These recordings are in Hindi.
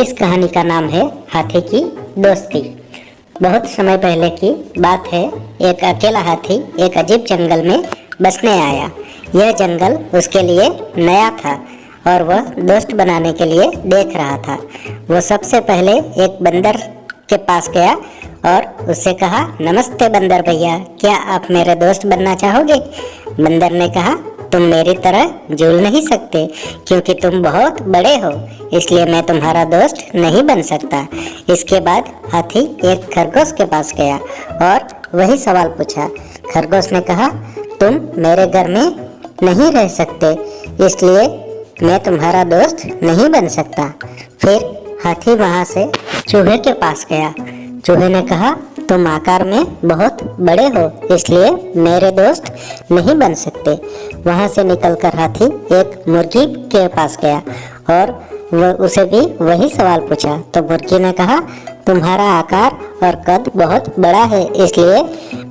इस कहानी का नाम है हाथी की दोस्ती। बहुत समय पहले की बात है। एक अकेला हाथी एक अजीब जंगल में बसने आया। यह जंगल उसके लिए नया था और वह दोस्त बनाने के लिए देख रहा था। वह सबसे पहले एक बंदर के पास गया और उससे कहा, नमस्ते बंदर भैया, क्या आप मेरे दोस्त बनना चाहोगे? बंदर ने कहा, तुम मेरी तरह झूल नहीं सकते क्योंकि तुम बहुत बड़े हो, इसलिए मैं तुम्हारा दोस्त नहीं बन सकता। इसके बाद हाथी एक खरगोश के पास गया और वही सवाल पूछा। खरगोश ने कहा, तुम मेरे घर में नहीं रह सकते, इसलिए मैं तुम्हारा दोस्त नहीं बन सकता। फिर हाथी वहाँ से चूहे के पास गया। चूहे ने कहा, तुम आकार में बहुत बड़े हो, इसलिए मेरे दोस्त नहीं बन सकते। वहाँ से निकलकर हाथी एक मुर्गी के पास गया और उसे भी वही सवाल पूछा। तो मुर्गी ने कहा, तुम्हारा आकार और कद बहुत बड़ा है, इसलिए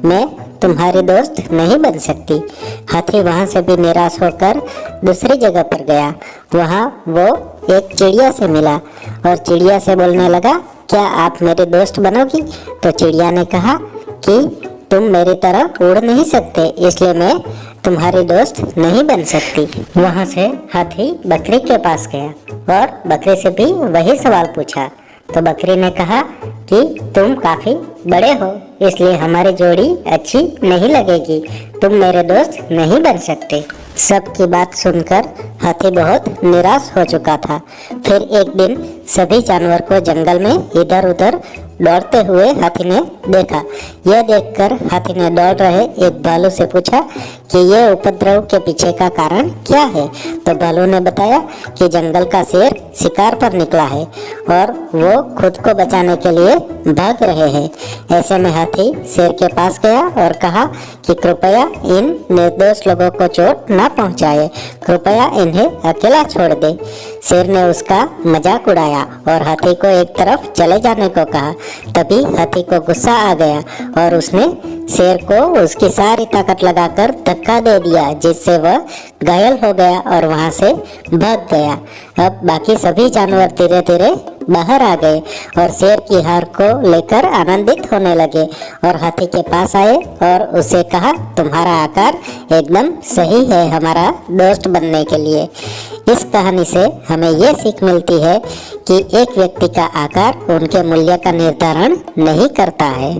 मैं तुम्हारी दोस्त नहीं बन सकती। हाथी वहाँ से भी निराश होकर दूसरी जगह पर गया। वहाँ वो एक चिड़िया से मिला और चिड़िया से बोलने लगा, क्या आप मेरे दोस्त बनोगी? तो चिड़िया ने कहा कि तुम मेरी तरह उड़ नहीं सकते, इसलिए मैं तुम्हारी दोस्त नहीं बन सकती। वहाँ से हाथी बकरी के पास गया और बकरी से भी वही सवाल पूछा। तो बकरी ने कहा कि तुम काफी बड़े हो, इसलिए हमारी जोड़ी अच्छी नहीं लगेगी, तुम मेरे दोस्त नहीं बन सकते। सबकी बात सुनकर हाथी बहुत निराश हो चुका था। फिर एक दिन सभी जानवर को जंगल में इधर उधर दौड़ते हुए हाथी ने देखा। यह देखकर हाथी ने दौड़ रहे एक भालू से पूछा कि यह उपद्रव के पीछे का कारण क्या है। तो भालू ने बताया कि जंगल का शेर शिकार पर निकला है और वो खुद को बचाने के लिए भाग रहे हैं। ऐसे में हाथी शेर के पास गया और कहा कि कृपया इन निर्दोष लोगों को चोट न पहुंचाए, कृपया इन्हें अकेला छोड़ दे। शेर ने उसका मजाक उड़ाया और हाथी को एक तरफ चले जाने को कहा। तभी हाथी को गुस्सा आ गया और उसने शेर को उसकी सारी ताकत लगाकर धक्का दे दिया, जिससे वह घायल हो गया और वहां से भाग गया। अब बाकी सभी जानवर धीरे धीरे बाहर आ गए और शेर की हार को लेकर आनंदित होने लगे और हाथी के पास आए और उसे कहा, तुम्हारा आकार एकदम सही है हमारा दोस्त बनने के लिए। इस कहानी से हमें ये सीख मिलती है कि एक व्यक्ति का आकार उनके मूल्य का निर्धारण नहीं करता है।